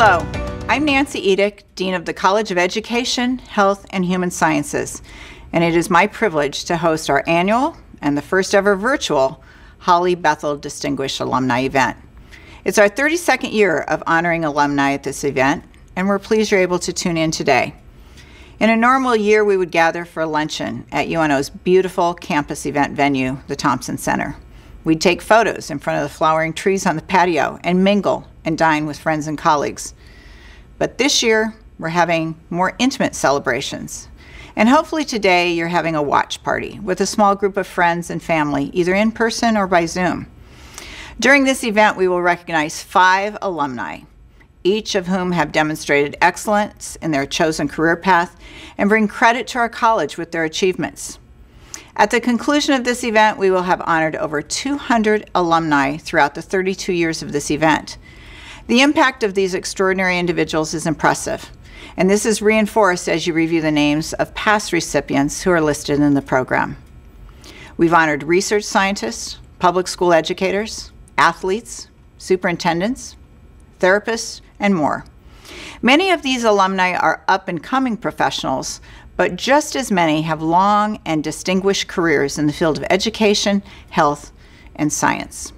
Hello, I'm Nancy Edick, Dean of the College of Education, Health, and Human Sciences, and it is my privilege to host our annual and the first ever virtual Hollie Bethel Distinguished Alumni event. It's our 32nd year of honoring alumni at this event, and we're pleased you're able to tune in today. In a normal year, we would gather for a luncheon at UNO's beautiful campus event venue, the Thompson Center. We'd take photos in front of the flowering trees on the patio and mingle and dine with friends and colleagues. But this year, we're having more intimate celebrations. And hopefully today, you're having a watch party with a small group of friends and family, either in person or by Zoom. During this event, we will recognize 5 alumni, each of whom have demonstrated excellence in their chosen career path and bring credit to our college with their achievements. At the conclusion of this event, we will have honored over 200 alumni throughout the 32 years of this event. The impact of these extraordinary individuals is impressive, and this is reinforced as you review the names of past recipients who are listed in the program. We've honored research scientists, public school educators, athletes, superintendents, therapists, and more. Many of these alumni are up-and-coming professionals, but just as many have long and distinguished careers in the field of education, health, and science.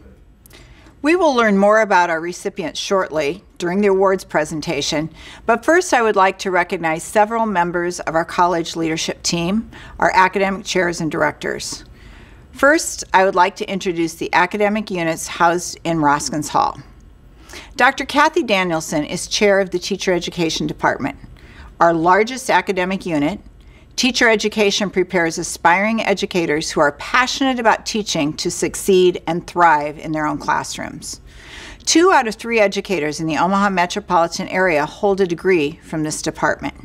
We will learn more about our recipients shortly during the awards presentation, but first I would like to recognize several members of our college leadership team, our academic chairs and directors. First, I would like to introduce the academic units housed in Roskins Hall. Dr. Kathy Danielson is chair of the Teacher Education Department. Our largest academic unit, Teacher Education prepares aspiring educators who are passionate about teaching to succeed and thrive in their own classrooms. 2 out of 3 educators in the Omaha metropolitan area hold a degree from this department.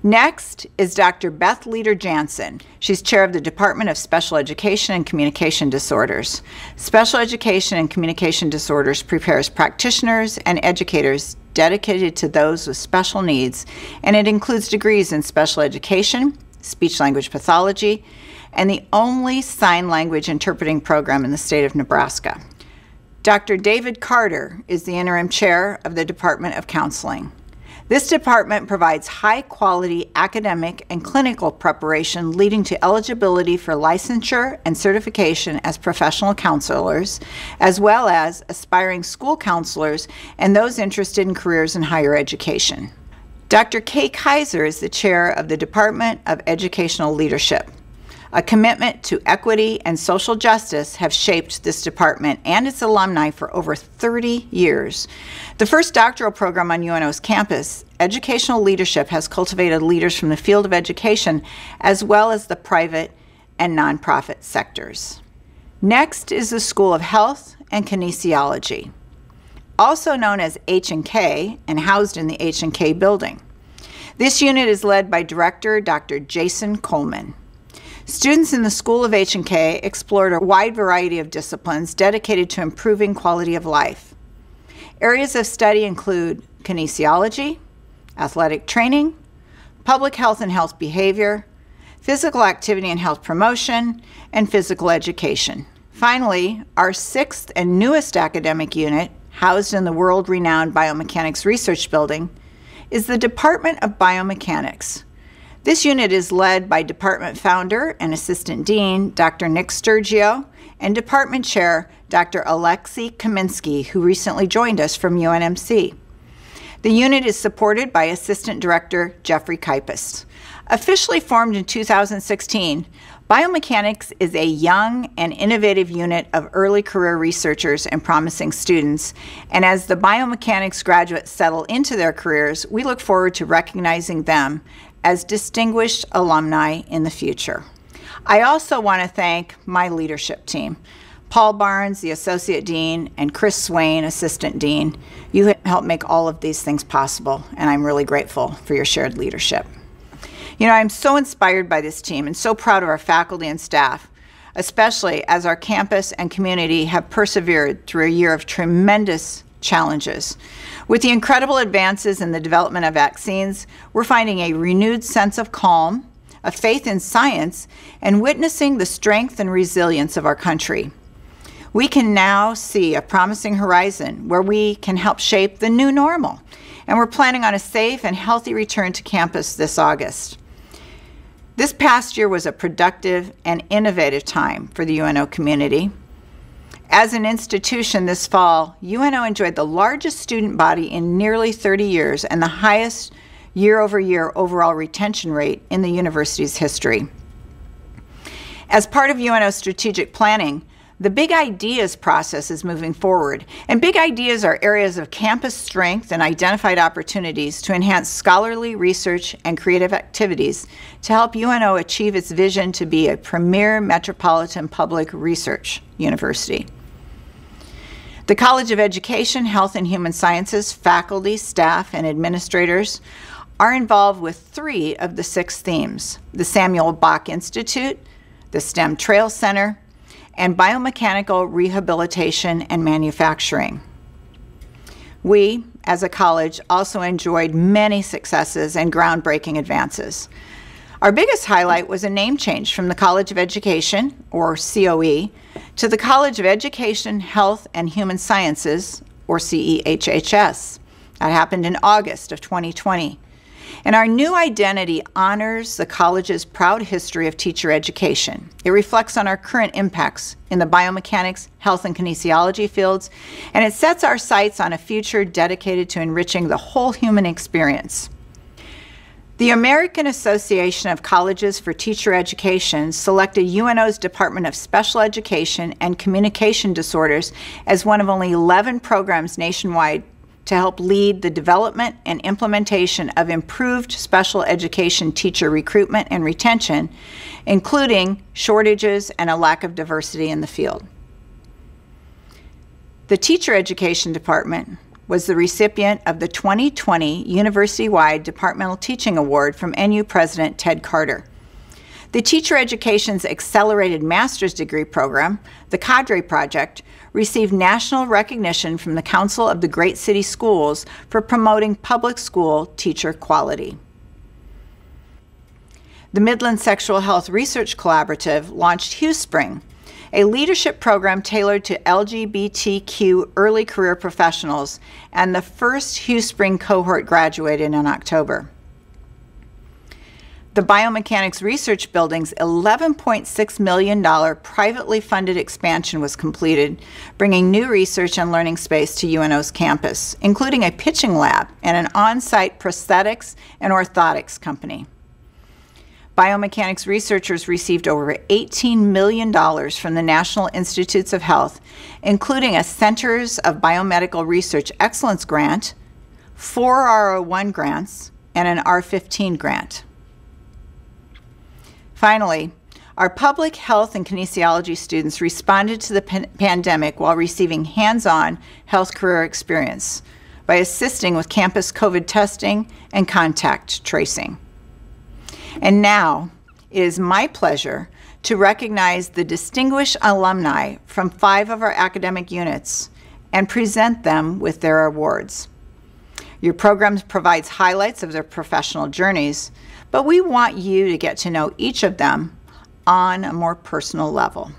Next is Dr. Beth Leader-Jansen. She's chair of the Department of Special Education and Communication Disorders. Special Education and Communication Disorders prepares practitioners and educators dedicated to those with special needs, and it includes degrees in special education, speech-language pathology, and the only sign language interpreting program in the state of Nebraska. Dr. David Carter is the interim chair of the Department of Counseling. This department provides high-quality academic and clinical preparation leading to eligibility for licensure and certification as professional counselors, as well as aspiring school counselors and those interested in careers in higher education. Dr. Kay Kaiser is the chair of the Department of Educational Leadership. A commitment to equity and social justice have shaped this department and its alumni for over 30 years. The first doctoral program on UNO's campus, Educational Leadership has cultivated leaders from the field of education as well as the private and nonprofit sectors. Next is the School of Health and Kinesiology, also known as H&K and housed in the H&K building. This unit is led by Director Dr. Jason Coleman. Students in the School of H&K explored a wide variety of disciplines dedicated to improving quality of life. Areas of study include kinesiology, athletic training, public health and health behavior, physical activity and health promotion, and physical education. Finally, our 6th and newest academic unit, housed in the world-renowned Biomechanics Research Building, is the Department of Biomechanics. This unit is led by Department Founder and Assistant Dean, Dr. Nick Sturgio, and Department Chair, Dr. Alexei Kaminsky, who recently joined us from UNMC. The unit is supported by Assistant Director Jeffrey Kipis. Officially formed in 2016, Biomechanics is a young and innovative unit of early career researchers and promising students, and as the biomechanics graduates settle into their careers, we look forward to recognizing them as distinguished alumni in the future. I also want to thank my leadership team, Paul Barnes, the Associate Dean, and Chris Swain, Assistant Dean. You helped make all of these things possible, and I'm really grateful for your shared leadership. You know, I'm so inspired by this team and so proud of our faculty and staff, especially as our campus and community have persevered through a year of tremendous challenges. With the incredible advances in the development of vaccines, we're finding a renewed sense of calm, a faith in science, and witnessing the strength and resilience of our country. We can now see a promising horizon where we can help shape the new normal, and we're planning on a safe and healthy return to campus this August. This past year was a productive and innovative time for the UNO community. As an institution this fall, UNO enjoyed the largest student body in nearly 30 years and the highest year-over-year overall retention rate in the university's history. As part of UNO's strategic planning, the Big Ideas process is moving forward, and Big Ideas are areas of campus strength and identified opportunities to enhance scholarly research and creative activities to help UNO achieve its vision to be a premier metropolitan public research university. The College of Education, Health, and Human Sciences faculty, staff, and administrators are involved with 3 of the 6 themes: the Samuel Bach Institute, the STEM Trail Center, and biomechanical rehabilitation and manufacturing. We, as a college, also enjoyed many successes and groundbreaking advances. Our biggest highlight was a name change from the College of Education, or COE, to the College of Education, Health, and Human Sciences, or CEHHS. That happened in August of 2020. And our new identity honors the college's proud history of teacher education. It reflects on our current impacts in the biomechanics, health, and kinesiology fields, and it sets our sights on a future dedicated to enriching the whole human experience. The American Association of Colleges for Teacher Education selected UNO's Department of Special Education and Communication Disorders as one of only 11 programs nationwide to help lead the development and implementation of improved special education teacher recruitment and retention, including shortages and a lack of diversity in the field. The Teacher Education Department was the recipient of the 2020 University-wide Departmental Teaching Award from NU President Ted Carter. The Teacher Education's Accelerated Master's Degree Program, the Cadre Project, received national recognition from the Council of the Great City Schools for promoting public school teacher quality. The Midland Sexual Health Research Collaborative launched HuSpring, a leadership program tailored to LGBTQ early career professionals, and the first HuSpring cohort graduated in October. The Biomechanics Research Building's $11.6 million privately funded expansion was completed, bringing new research and learning space to UNO's campus, including a pitching lab and an on-site prosthetics and orthotics company. Biomechanics researchers received over $18 million from the National Institutes of Health, including a Centers of Biomedical Research Excellence grant, 4 R01 grants, and an R15 grant. Finally, our public health and kinesiology students responded to the pandemic while receiving hands-on health career experience by assisting with campus COVID testing and contact tracing. And now, it is my pleasure to recognize the distinguished alumni from 5 of our academic units and present them with their awards. Your program provides highlights of their professional journeys, but we want you to get to know each of them on a more personal level.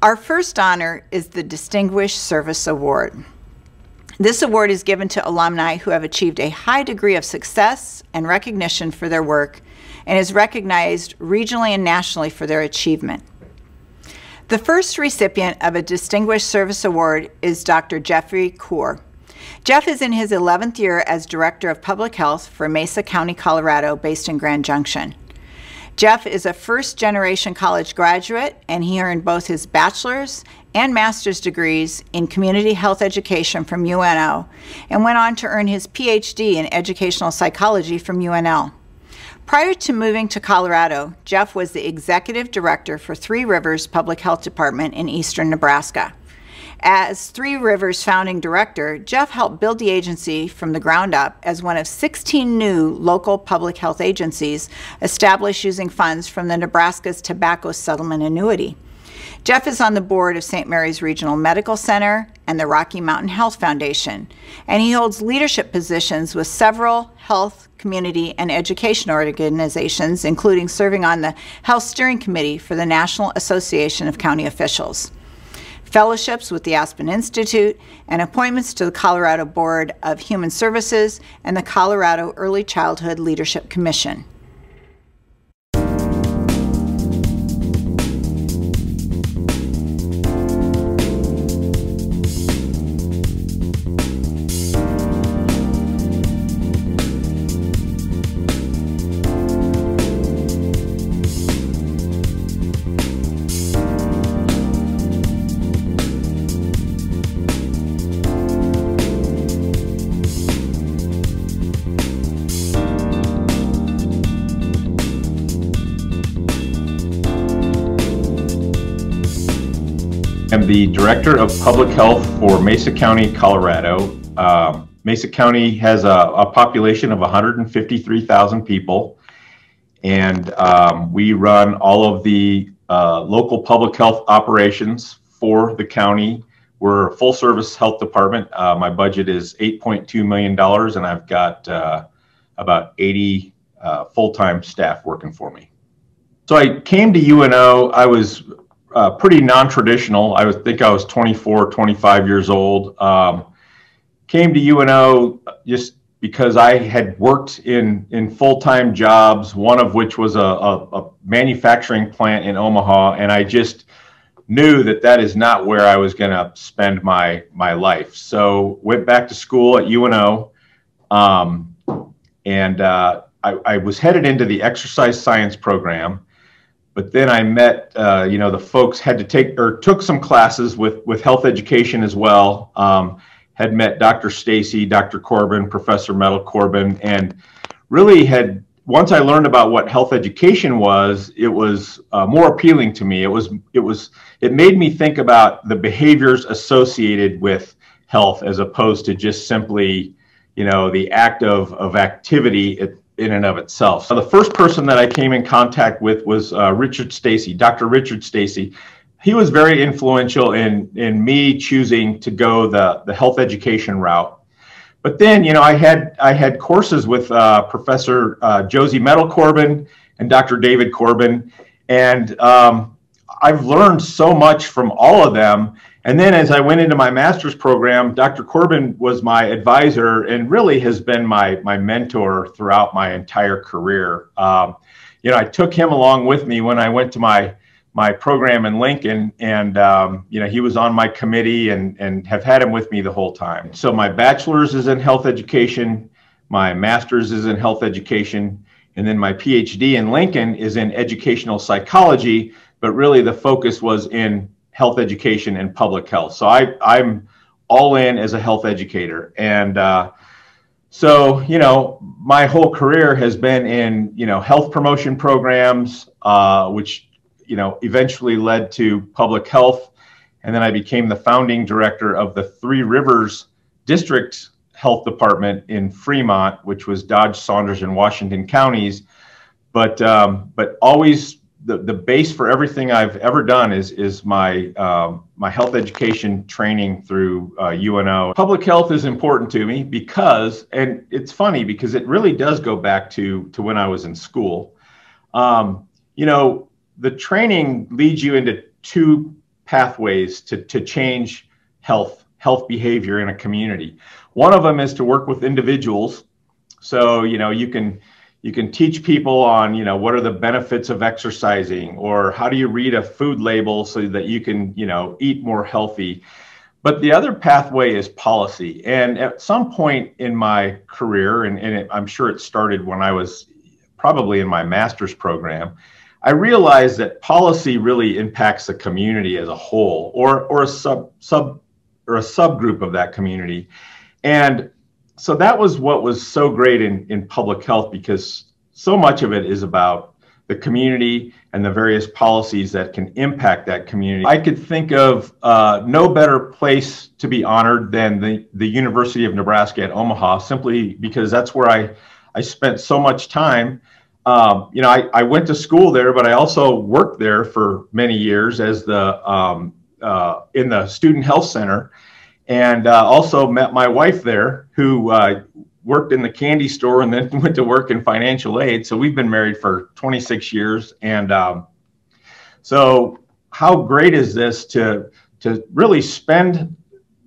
Our first honor is the Distinguished Service Award. This award is given to alumni who have achieved a high degree of success and recognition for their work and is recognized regionally and nationally for their achievement. The first recipient of a Distinguished Service Award is Dr. Jeffrey Coor. Jeff is in his 11th year as Director of Public Health for Mesa County, Colorado, based in Grand Junction. Jeff is a first-generation college graduate, and he earned both his bachelor's and master's degrees in community health education from UNO and went on to earn his PhD in educational psychology from UNL. Prior to moving to Colorado, Jeff was the executive director for Three Rivers Public Health Department in eastern Nebraska. As Three Rivers founding director, Jeff helped build the agency from the ground up as one of 16 new local public health agencies established using funds from the Nebraska's Tobacco Settlement Annuity. Jeff is on the board of St. Mary's Regional Medical Center and the Rocky Mountain Health Foundation, and he holds leadership positions with several health community, and education organizations, including serving on the Health Steering Committee for the National Association of County Officials, fellowships with the Aspen Institute, and appointments to the Colorado Board of Human Services and the Colorado Early Childhood Leadership Commission. I'm the Director of Public Health for Mesa County, Colorado. Mesa County has a population of 153,000 people, and we run all of the local public health operations for the county. We're a full-service health department. My budget is $8.2 million, and I've got about 80 full-time staff working for me. So I came to UNO. I was pretty non-traditional. I think I was 24, 25 years old. Came to UNO just because I had worked in full-time jobs, one of which was a manufacturing plant in Omaha, and I just knew that that is not where I was going to spend my life. So went back to school at UNO, and I was headed into the exercise science program. But then I met, the folks had to took some classes with health education as well. Had met Dr. Stacy, Dr. Corbin, Professor Metal Corbin, and really once I learned about what health education was, it was more appealing to me. It made me think about the behaviors associated with health as opposed to just simply, the act of activity in and of itself. So the first person that I came in contact with was Richard Stacy, Dr. Richard Stacy. He was very influential in me choosing to go the health education route. But then, I had courses with Professor Josie Metal Corbin and Dr. David Corbin, and I've learned so much from all of them. And then as I went into my master's program, Dr. Corbin was my advisor and really has been my mentor throughout my entire career. I took him along with me when I went to my program in Lincoln, and he was on my committee and have had him with me the whole time. So my bachelor's is in health education, my master's is in health education, and then my PhD in Lincoln is in educational psychology, but really the focus was in health education and public health. So I'm all in as a health educator. And so, my whole career has been in, health promotion programs, which, eventually led to public health. And then I became the founding director of the Three Rivers District Health Department in Fremont, which was Dodge, Saunders, and Washington counties. But always the base for everything I've ever done is my my health education training through UNO. Public health is important to me because, and it's funny because it really does go back to when I was in school. The training leads you into two pathways to change health behavior in a community. One of them is to work with individuals. So, you can teach people on, what are the benefits of exercising, or how do you read a food label so that you can, eat more healthy. But the other pathway is policy. And at some point in my career, and I'm sure it started when I was probably in my master's program, I realized that policy really impacts the community as a whole, or a subgroup of that community. And so that was what was so great in public health, because so much of it is about the community and the various policies that can impact that community. I could think of no better place to be honored than the University of Nebraska at Omaha, simply because that's where I spent so much time. I went to school there, but I also worked there for many years as in the student health center. And also met my wife there, who worked in the candy store and then went to work in financial aid. So we've been married for 26 years. And so how great is this to really spend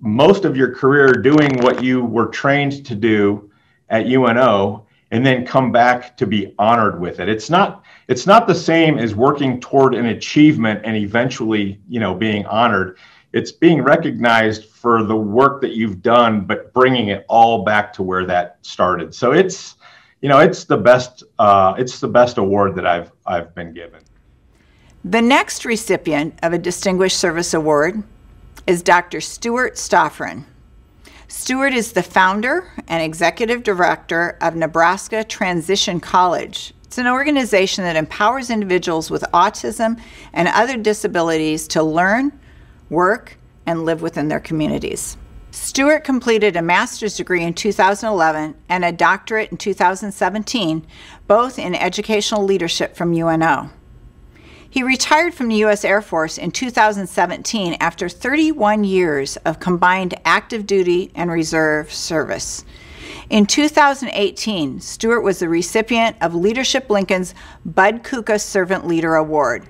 most of your career doing what you were trained to do at UNO and then come back to be honored with it. It's not the same as working toward an achievement and eventually, being honored. It's being recognized for the work that you've done, but bringing it all back to where that started. So it's the best award that I've been given. The next recipient of a Distinguished Service Award is Dr. Stuart Stafford. Stewart is the founder and executive director of Nebraska Transition College. It's an organization that empowers individuals with autism and other disabilities to learn, work, and live within their communities. Stewart completed a master's degree in 2011 and a doctorate in 2017, both in educational leadership from UNO. He retired from the U.S. Air Force in 2017 after 31 years of combined active duty and reserve service. In 2018, Stewart was the recipient of Leadership Lincoln's Bud Kuka Servant Leader Award,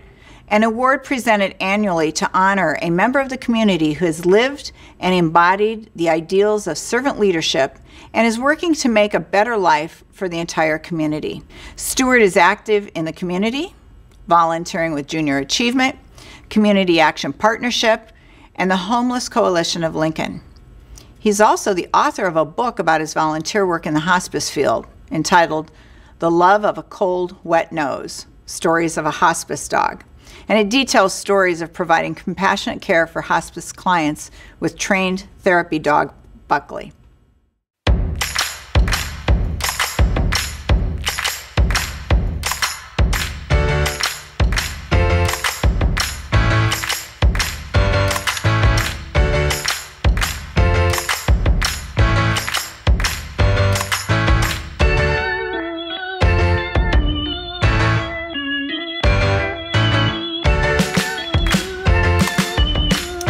an award presented annually to honor a member of the community who has lived and embodied the ideals of servant leadership and is working to make a better life for the entire community. Stewart is active in the community, volunteering with Junior Achievement, Community Action Partnership, and the Homeless Coalition of Lincoln. He's also the author of a book about his volunteer work in the hospice field entitled The Love of a Cold, Wet Nose, Stories of a Hospice Dog. And it details stories of providing compassionate care for hospice clients with trained therapy dog Buckley.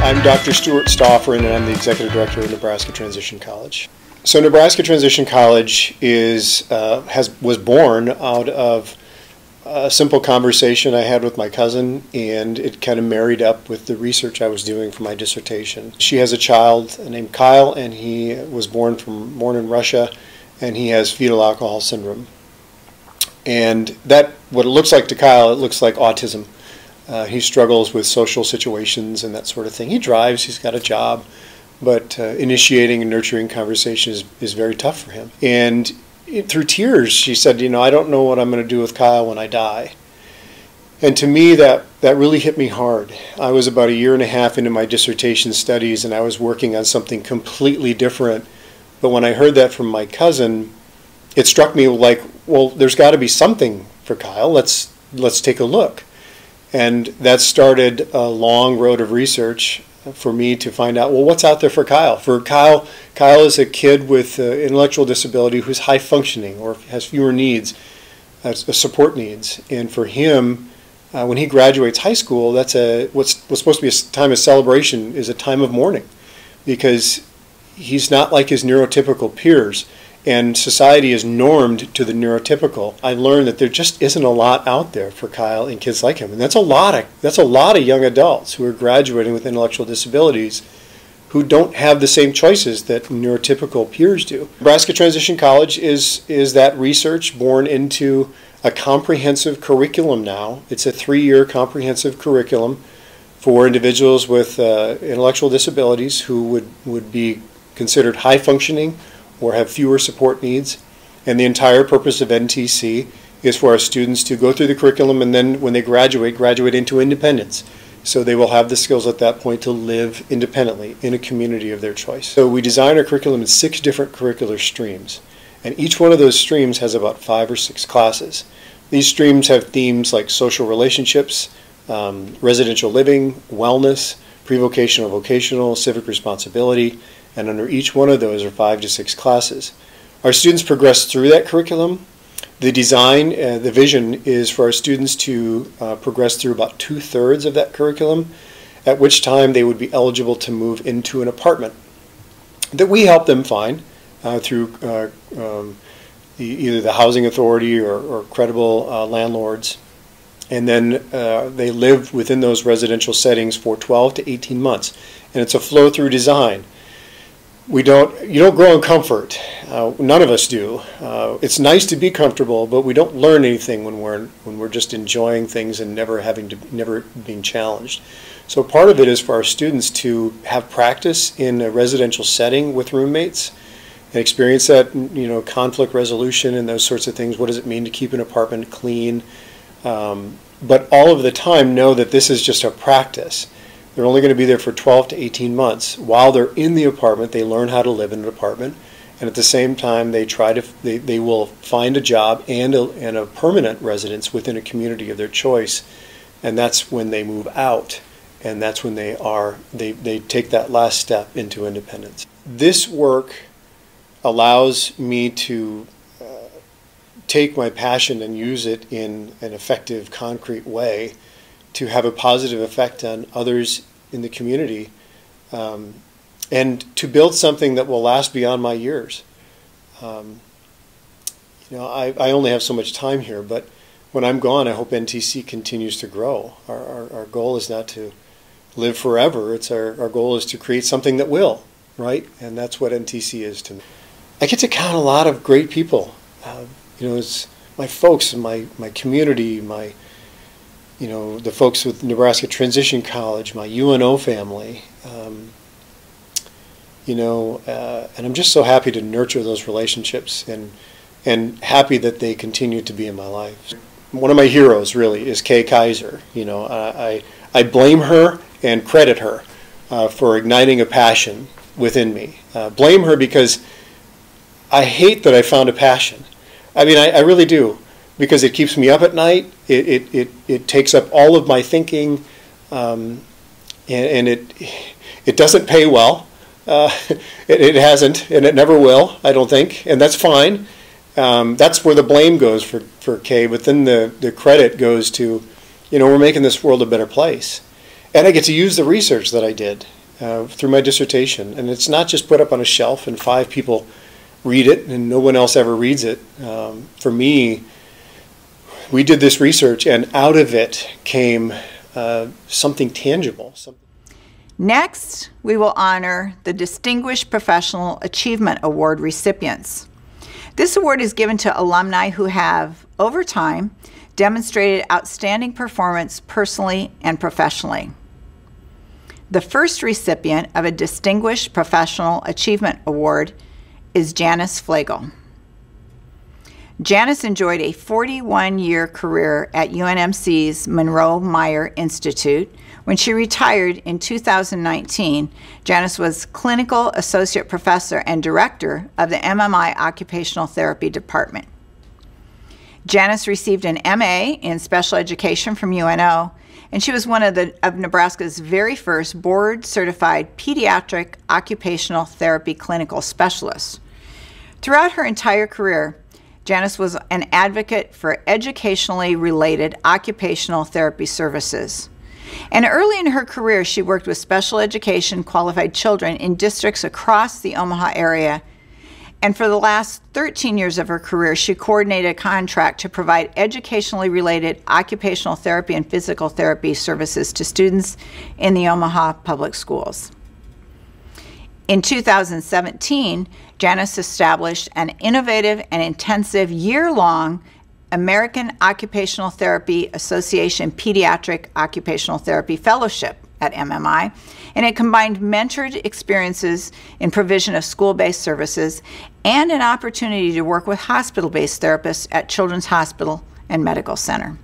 I'm Dr. Stuart Stafford, and I'm the Executive Director of Nebraska Transition College. So Nebraska Transition College was born out of a simple conversation I had with my cousin, and it kind of married up with the research I was doing for my dissertation. She has a child named Kyle, and he was born in Russia, and he has fetal alcohol syndrome. And what it looks like to Kyle, it looks like autism. He struggles with social situations and that sort of thing. He drives, he's got a job, but initiating and nurturing conversation is very tough for him. And through tears, she said, I don't know what I'm going to do with Kyle when I die. And to me, that really hit me hard. I was about 1.5 years into my dissertation studies, and I was working on something completely different. But when I heard that from my cousin, it struck me like, well, there's got to be something for Kyle. Let's take a look. And that started a long road of research for me to find out, well, what's out there for Kyle? For Kyle is a kid with intellectual disability who's high functioning or has fewer needs, support needs. And for him, when he graduates high school, that's what's supposed to be a time of celebration is a time of mourning, because he's not like his neurotypical peers. And society is normed to the neurotypical. I learned that there just isn't a lot out there for Kyle and kids like him, and that's a lot of young adults who are graduating with intellectual disabilities who don't have the same choices that neurotypical peers do. Nebraska Transition College is that research born into a comprehensive curriculum now. It's a 3-year comprehensive curriculum for individuals with intellectual disabilities who would be considered high functioning or have fewer support needs. And the entire purpose of NTC is for our students to go through the curriculum, and then when they graduate into independence. So they will have the skills at that point to live independently in a community of their choice. So we design our curriculum in 6 different curricular streams, and each one of those streams has about 5 or 6 classes. These streams have themes like social relationships, residential living, wellness, pre-vocational, vocational, civic responsibility, and under each one of those are 5 to 6 classes. Our students progress through that curriculum. The design, the vision is for our students to progress through about 2/3 of that curriculum, at which time they would be eligible to move into an apartment that we help them find. through either the housing authority or credible landlords. And then they live within those residential settings for 12 to 18 months. And it's a flow-through design. You don't grow in comfort. None of us do. It's nice to be comfortable, but we don't learn anything when we're just enjoying things and never being challenged. So part of it is for our students to have practice in a residential setting with roommates and experience that, conflict resolution and those sorts of things. What does it mean to keep an apartment clean? But all of the time know that this is just a practice. They're only going to be there for 12 to 18 months. While they're in the apartment, they learn how to live in an apartment, and at the same time, they will find a job and a permanent residence within a community of their choice, and that's when they move out, and that's when they take that last step into independence. This work allows me to take my passion and use it in an effective, concrete way to have a positive effect on others in the community, and to build something that will last beyond my years. I only have so much time here, but when I'm gone, I hope NTC continues to grow. Our goal is not to live forever. Our goal is to create something that will, right? And that's what NTC is to me. I get to count a lot of great people. It's my folks and my community, the folks with Nebraska Transition College, my UNO family, and I'm just so happy to nurture those relationships and happy that they continue to be in my life. One of my heroes really is Kay Kaiser. I blame her and credit her for igniting a passion within me. Blame her because I hate that I found a passion. I mean, I really do, because it keeps me up at night. It takes up all of my thinking, and it doesn't pay well. It hasn't, and it never will, I don't think, and that's fine. That's where the blame goes for Kay, but then the credit goes to, we're making this world a better place. And I get to use the research that I did through my dissertation, and it's not just put up on a shelf and 5 people read it and no one else ever reads it. For me, we did this research, and out of it came something tangible. Next, we will honor the Distinguished Professional Achievement Award recipients. This award is given to alumni who have, over time, demonstrated outstanding performance personally and professionally. The first recipient of a Distinguished Professional Achievement Award is Janice Fleigle. Janice enjoyed a 41-year career at UNMC's Monroe Meyer Institute. When she retired in 2019, Janice was Clinical Associate Professor and Director of the MMI Occupational Therapy Department. Janice received an MA in Special Education from UNO, and she was one of Nebraska's very first board-certified pediatric occupational therapy clinical specialists. Throughout her entire career, Janice was an advocate for educationally related occupational therapy services. And early in her career, she worked with special education qualified children in districts across the Omaha area. And for the last 13 years of her career, she coordinated a contract to provide educationally related occupational therapy and physical therapy services to students in the Omaha public schools. In 2017, Janice established an innovative and intensive year-long American Occupational Therapy Association Pediatric Occupational Therapy Fellowship at MMI, and it combined mentored experiences in provision of school-based services and an opportunity to work with hospital-based therapists at Children's Hospital and Medical Center.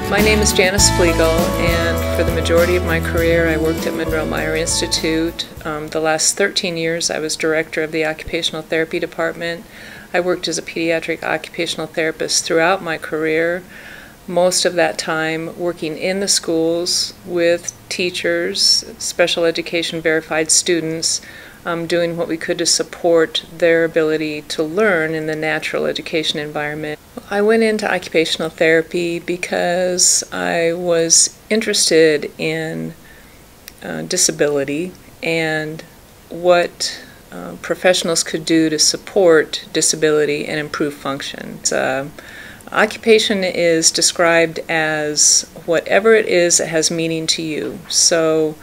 My name is Janice Fleigle, and for the majority of my career I worked at Monroe Meyer Institute. The last 13 years I was director of the Occupational Therapy Department. I worked as a pediatric occupational therapist throughout my career, most of that time working in the schools with teachers, special education verified students, doing what we could to support their ability to learn in the natural education environment. I went into occupational therapy because I was interested in disability and what professionals could do to support disability and improve function. Occupation is described as whatever it is that has meaning to you. So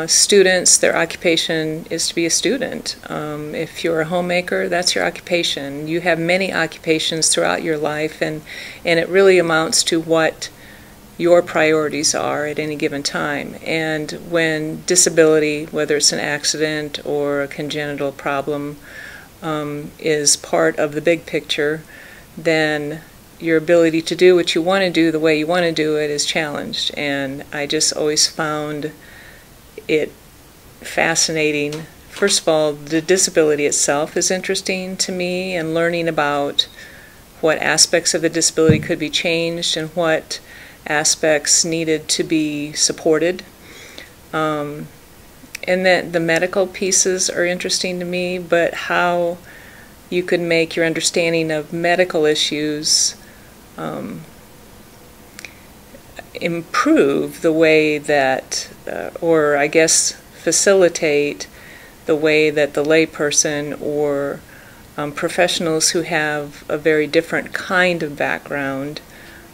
students, their occupation is to be a student. If you're a homemaker, that's your occupation. You have many occupations throughout your life, and it really amounts to what your priorities are at any given time. And when disability, whether it's an accident or a congenital problem, is part of the big picture, then your ability to do what you want to do the way you want to do it is challenged. And I just always found it fascinating. First of all, the disability itself is interesting to me, and learning about what aspects of the disability could be changed and what aspects needed to be supported. And then the medical pieces are interesting to me, but how you could make your understanding of medical issues improve the way that, or I guess facilitate the way that the layperson or professionals who have a very different kind of background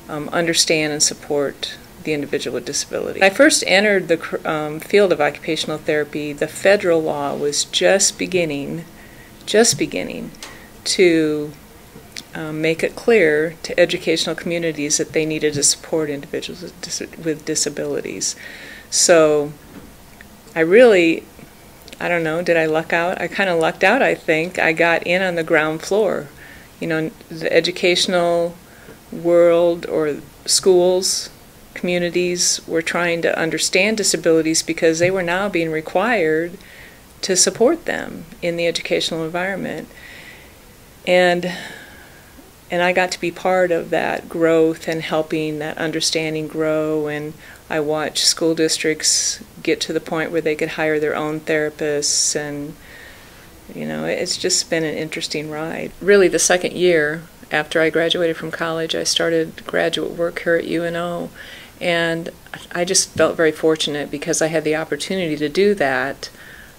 understand and support the individual with disability. When I first entered the field of occupational therapy, the federal law was just beginning to make it clear to educational communities that they needed to support individuals with disabilities. So I don't know, did I luck out? I kind of lucked out, I think. I got in on the ground floor. You know, the educational world or schools, communities were trying to understand disabilities because they were now being required to support them in the educational environment. And I got to be part of that growth and helping that understanding grow, and I watched school districts get to the point where they could hire their own therapists, and you know, it's just been an interesting ride. Really, the second year after I graduated from college, I started graduate work here at UNO, and I just felt very fortunate because I had the opportunity to do that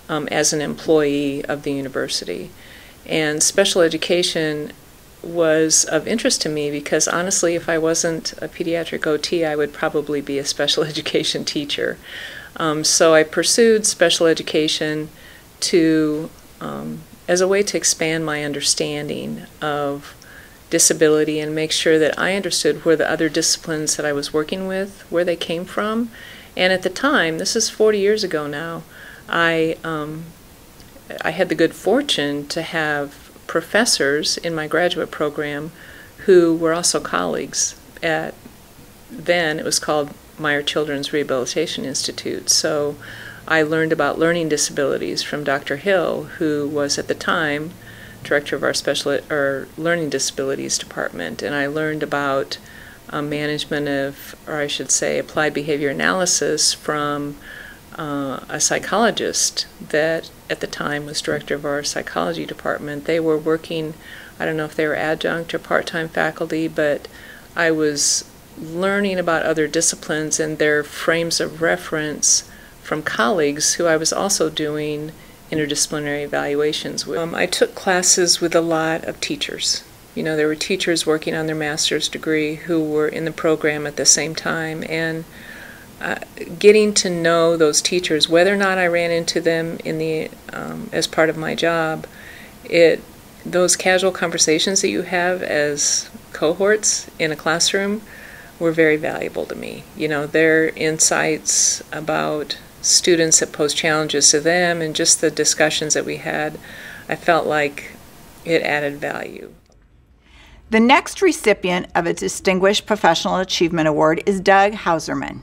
as an employee of the university. And special education was of interest to me because honestly, if I wasn't a pediatric OT, I would probably be a special education teacher. So I pursued special education as a way to expand my understanding of disability and make sure that I understood where the other disciplines that I was working with, where they came from. And at the time, this is 40 years ago now, I had the good fortune to have professors in my graduate program who were also colleagues at, then it was called Meyer Children's Rehabilitation Institute. So I learned about learning disabilities from Dr. Hill, who was at the time director of our learning disabilities department, and I learned about management of, or I should say, applied behavior analysis from a psychologist that at the time was director of our psychology department. They were working, I don't know if they were adjunct or part-time faculty, but I was learning about other disciplines and their frames of reference from colleagues who I was also doing interdisciplinary evaluations with. I took classes with a lot of teachers. You know, there were teachers working on their master's degree who were in the program at the same time, and getting to know those teachers, whether or not I ran into them in the as part of my job, those casual conversations that you have as cohorts in a classroom were very valuable to me. You know, their insights about students that pose challenges to them and just the discussions that we had, I felt like it added value. The next recipient of a Distinguished Professional Achievement Award is Doug Hauserman.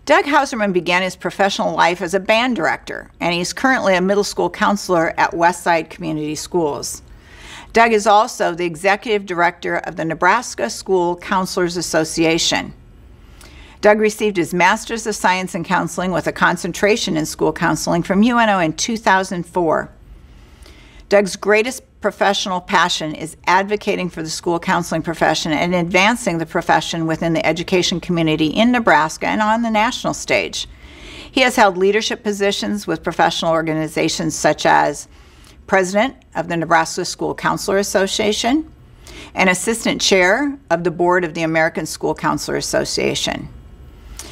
Doug Hauserman began his professional life as a band director, and he's currently a middle school counselor at Westside Community Schools. Doug is also the executive director of the Nebraska School Counselors Association. Doug received his Master's of Science in Counseling with a concentration in school counseling from UNO in 2004. Doug's greatest professional passion is advocating for the school counseling profession and advancing the profession within the education community in Nebraska and on the national stage. He has held leadership positions with professional organizations such as President of the Nebraska School Counselor Association and Assistant Chair of the Board of the American School Counselor Association.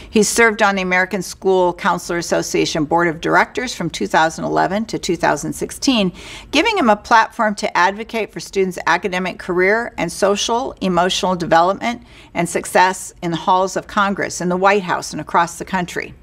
He served on the American School Counselor Association Board of Directors from 2011 to 2016, giving him a platform to advocate for students' academic career and social, emotional development and success in the halls of Congress, in the White House, and across the country.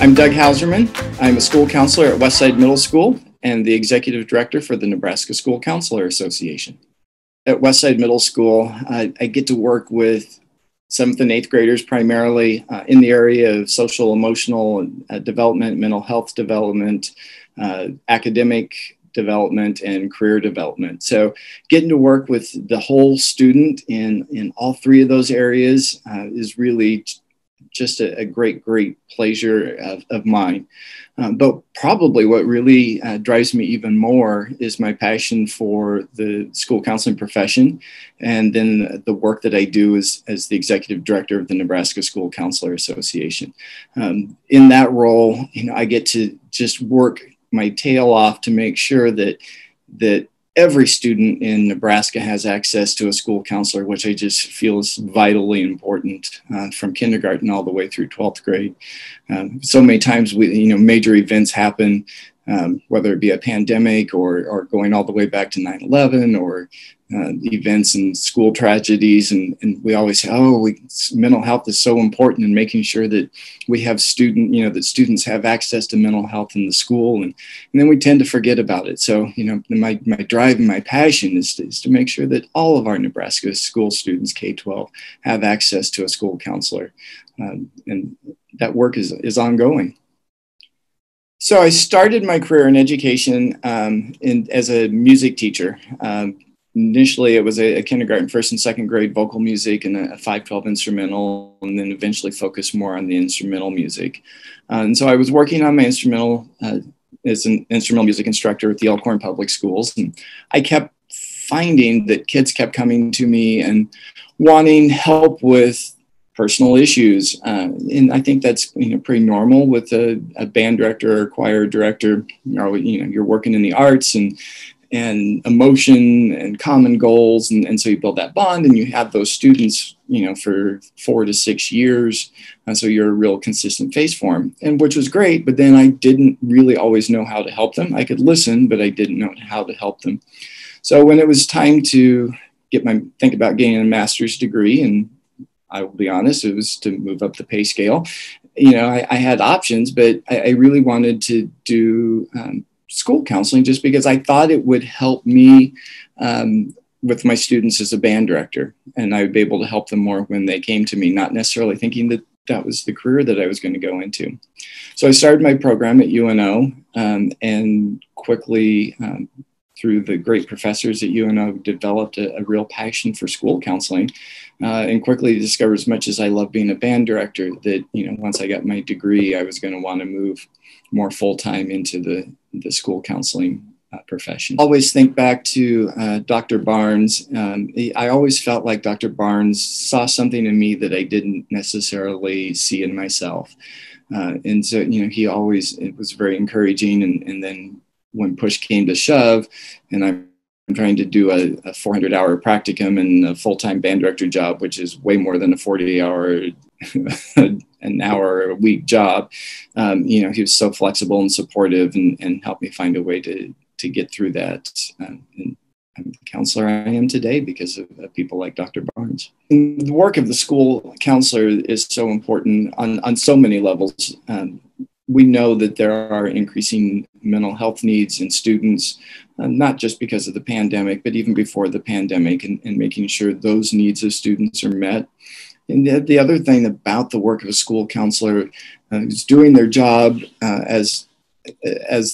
I'm Doug Hauserman. I'm a school counselor at Westside Middle School and the executive director for the Nebraska School Counselor Association. At Westside Middle School, I get to work with 7th and 8th graders primarily in the area of social, emotional development, mental health development, academic development, and career development. So getting to work with the whole student in all three of those areas is really just a great pleasure of mine. But probably what really drives me even more is my passion for the school counseling profession, and then the work that I do as the executive director of the Nebraska School Counselor Association. In that role, I get to just work my tail off to make sure that every student in Nebraska has access to a school counselor, which I just feel is vitally important from kindergarten all the way through 12th grade. So many times major events happen, whether it be a pandemic or going all the way back to 9/11 or events and school tragedies. And we always say, mental health is so important, and making sure that we have that students have access to mental health in the school. And then we tend to forget about it. So, my drive and my passion is to make sure that all of our Nebraska school students, K-12, have access to a school counselor. And that work is ongoing. So I started my career in education as a music teacher. Initially, it was a kindergarten, first and second grade vocal music and a 5/12 instrumental, and then eventually focused more on the instrumental music. And so I was working on my instrumental as an instrumental music instructor at the Elkhorn Public Schools. And I kept finding that kids kept coming to me and wanting help with personal issues. And I think that's pretty normal with a band director or choir director. You're working in the arts and emotion and common goals. And so you build that bond and you have those students, for 4 to 6 years. And so you're a real consistent face for them, and which was great. But then I didn't really always know how to help them. I could listen, but I didn't know how to help them. So when it was time to think about getting a master's degree, and I will be honest, it was to move up the pay scale. I had options, but I really wanted to do school counseling just because I thought it would help me with my students as a band director, and I would be able to help them more when they came to me, not necessarily thinking that was the career that I was going to go into. So I started my program at UNO and quickly, through the great professors at UNO, developed a real passion for school counseling, and quickly discovered, as much as I love being a band director, that once I got my degree, I was going to want to move more full-time into the school counseling profession. Always think back to Dr. Barnes. I always felt like Dr. Barnes saw something in me that I didn't necessarily see in myself, and so it was very encouraging. And then when push came to shove, and I I'm trying to do a 400-hour practicum and a full-time band director job, which is way more than a 40-hour, an hour a week job. He was so flexible and supportive and helped me find a way to get through that. And I'm the counselor I am today because of people like Dr. Barnes. And the work of the school counselor is so important on so many levels. We know that there are increasing mental health needs in students, not just because of the pandemic, but even before the pandemic, and making sure those needs of students are met. And the other thing about the work of a school counselor is doing their job as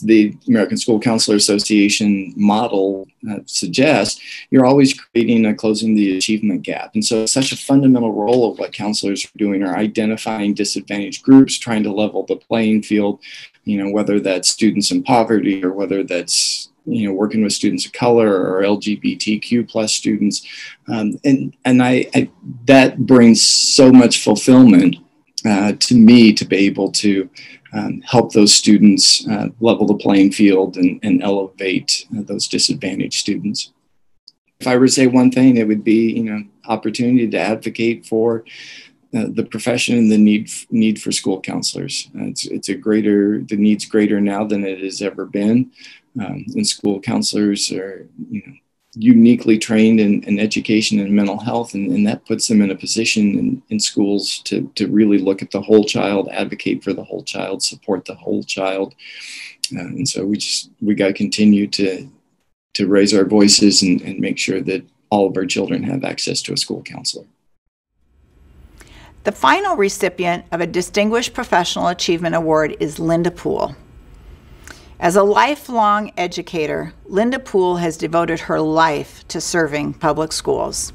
the American School Counselor Association model suggests, you're always creating and closing the achievement gap. And so such a fundamental role of what counselors are doing are identifying disadvantaged groups, trying to level the playing field, whether that's students in poverty or whether that's, working with students of color or LGBTQ plus students. And I that brings so much fulfillment to me to be able to help those students level the playing field and elevate those disadvantaged students. If I were to say one thing, it would be, opportunity to advocate for the profession and the need for school counselors. The need's greater now than it has ever been. And school counselors are, uniquely trained in education and mental health, and that puts them in a position in schools to really look at the whole child, advocate for the whole child, support the whole child. And so we got to continue to raise our voices and make sure that all of our children have access to a school counselor. The final recipient of a Distinguished Professional Achievement Award is Linda Poole. As a lifelong educator, Linda Poole has devoted her life to serving public schools.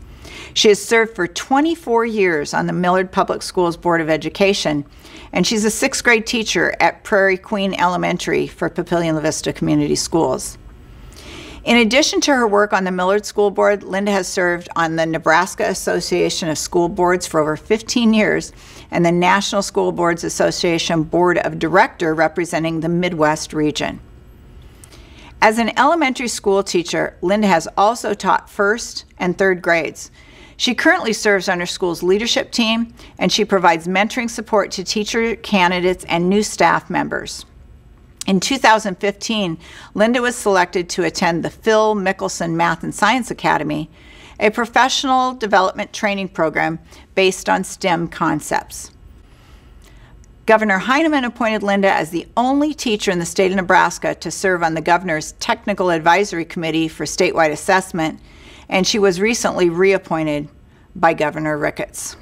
She has served for 24 years on the Millard Public Schools Board of Education, and she's a 6th grade teacher at Prairie Queen Elementary for Papillion La Vista Community Schools. In addition to her work on the Millard School Board, Linda has served on the Nebraska Association of School Boards for over 15 years and the National School Boards Association Board of Director representing the Midwest region. As an elementary school teacher, Linda has also taught 1st and 3rd grades. She currently serves on her school's leadership team, and she provides mentoring support to teacher candidates and new staff members. In 2015, Linda was selected to attend the Phil Mickelson Math and Science Academy, a professional development training program based on STEM concepts. Governor Heineman appointed Linda as the only teacher in the state of Nebraska to serve on the governor's Technical Advisory Committee for statewide assessment, and she was recently reappointed by Governor Ricketts.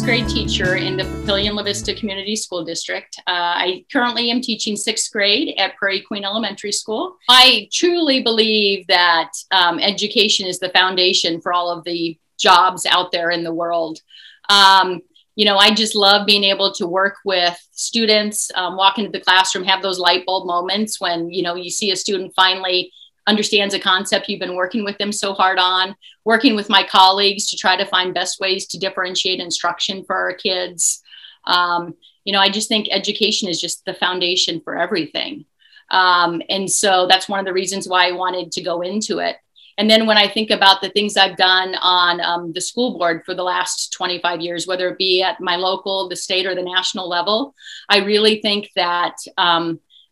Grade teacher in the Papillion La Vista Community School District. I currently am teaching 6th grade at Prairie Queen Elementary School. I truly believe that education is the foundation for all of the jobs out there in the world. I just love being able to work with students, walk into the classroom, have those light bulb moments when, you see a student finally understands a concept you've been working with them so hard on, working with my colleagues to try to find best ways to differentiate instruction for our kids. I just think education is just the foundation for everything. And so that's one of the reasons why I wanted to go into it. And then when I think about the things I've done on the school board for the last 25 years, whether it be at my local, the state, or the national level, I really think that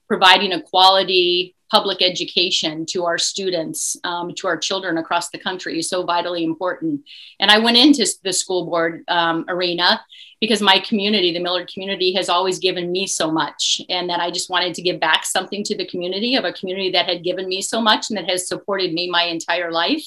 providing a quality public education to our students, to our children across the country is so vitally important. And I went into the school board arena because my community, the Millard community, has always given me so much, and that I just wanted to give back something to the community, of a community that had given me so much and that has supported me my entire life.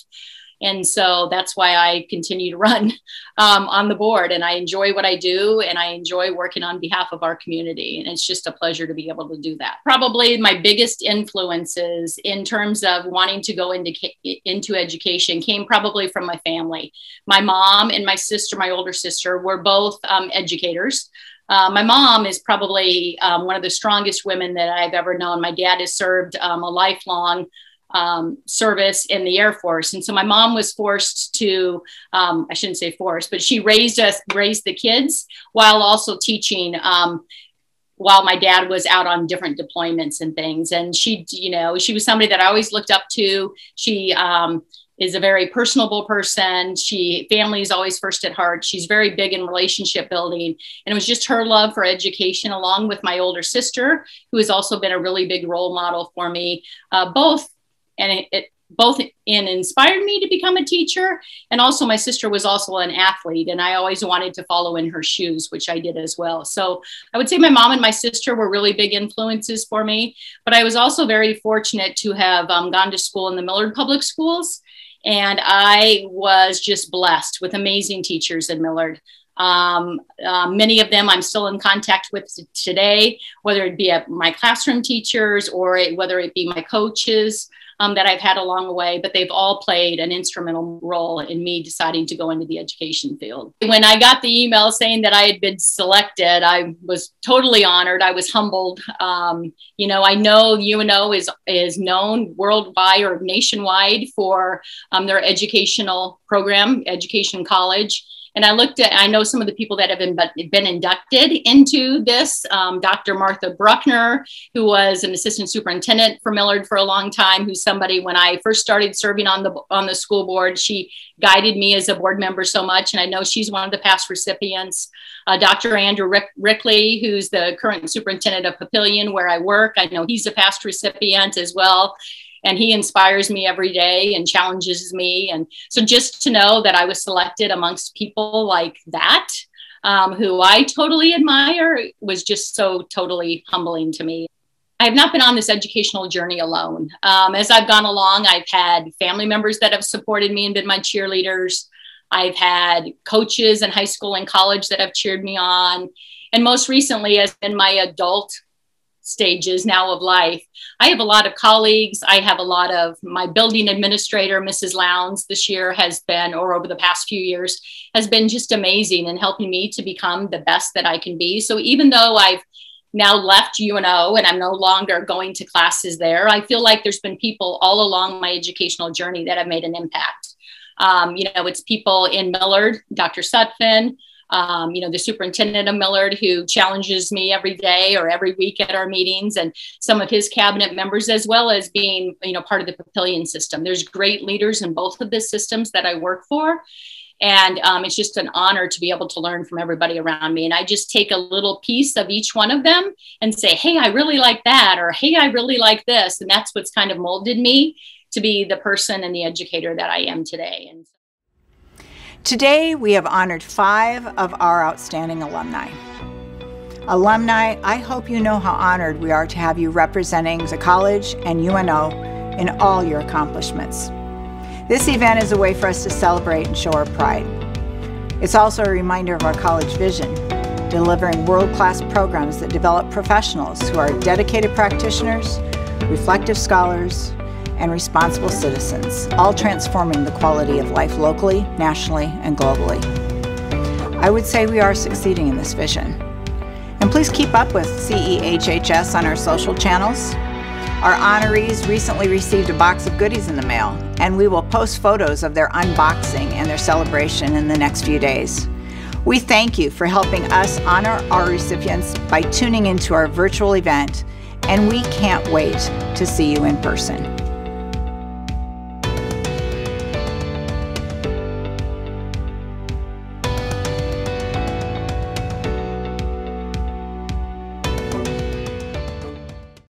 And so that's why I continue to run on the board, and I enjoy what I do, and I enjoy working on behalf of our community. And it's just a pleasure to be able to do that. Probably my biggest influences in terms of wanting to go into education came probably from my family. My mom and my sister, my older sister, were both educators. My mom is probably one of the strongest women that I've ever known. My dad has served a lifelong service in the Air Force. And so my mom was forced to, I shouldn't say forced, but she raised the kids while also teaching, while my dad was out on different deployments and things. And she was somebody that I always looked up to. She is a very personable person. Family is always first at heart. She's very big in relationship building. And it was just her love for education, along with my older sister, who has also been a really big role model for me, both inspired me to become a teacher. And also my sister was also an athlete, and I always wanted to follow in her shoes, which I did as well. So I would say my mom and my sister were really big influences for me, but I was also very fortunate to have gone to school in the Millard Public Schools. And I was just blessed with amazing teachers in Millard. Many of them I'm still in contact with today, whether it be my classroom teachers or whether it be my coaches that I've had along the way, but they've all played an instrumental role in me deciding to go into the education field. When I got the email saying that I had been selected, I was totally honored. I was humbled. I know UNO is known worldwide or nationwide for their educational program, Education College. And I know some of the people that have been inducted into this. Dr. Martha Bruckner, who was an assistant superintendent for Millard for a long time, who's somebody, when I first started serving on the school board, she guided me as a board member so much. And I know she's one of the past recipients. Dr. Andrew Rickley, who's the current superintendent of Papillion, where I work. I know he's a past recipient as well. And he inspires me every day and challenges me. And so just to know that I was selected amongst people like that, who I totally admire, was just so totally humbling to me. I have not been on this educational journey alone. As I've gone along, I've had family members that have supported me and been my cheerleaders. I've had coaches in high school and college that have cheered me on. And most recently, as in my adult stages now of life, I have a lot of colleagues. I have a lot of my building administrator, Mrs. Lowndes, this year has been, or over the past few years, has been just amazing in helping me to become the best that I can be. So even though I've now left UNO and I'm no longer going to classes there, I feel like there's been people all along my educational journey that have made an impact. It's people in Millard, Dr. Sutphin, the superintendent of Millard, who challenges me every day or every week at our meetings, and some of his cabinet members, as well as being, part of the Papillion system. There's great leaders in both of the systems that I work for. And it's just an honor to be able to learn from everybody around me. And I just take a little piece of each one of them and say, hey, I really like that, or hey, I really like this. And that's what's kind of molded me to be the person and the educator that I am today. And today, we have honored 5 of our outstanding alumni. Alumni, I hope you know how honored we are to have you representing the college and UNO in all your accomplishments. This event is a way for us to celebrate and show our pride. It's also a reminder of our college vision, delivering world-class programs that develop professionals who are dedicated practitioners, reflective scholars, and responsible citizens, all transforming the quality of life locally, nationally, and globally. I would say we are succeeding in this vision. And please keep up with CEHHS on our social channels. Our honorees recently received a box of goodies in the mail, and we will post photos of their unboxing and their celebration in the next few days. We thank you for helping us honor our recipients by tuning into our virtual event, and we can't wait to see you in person.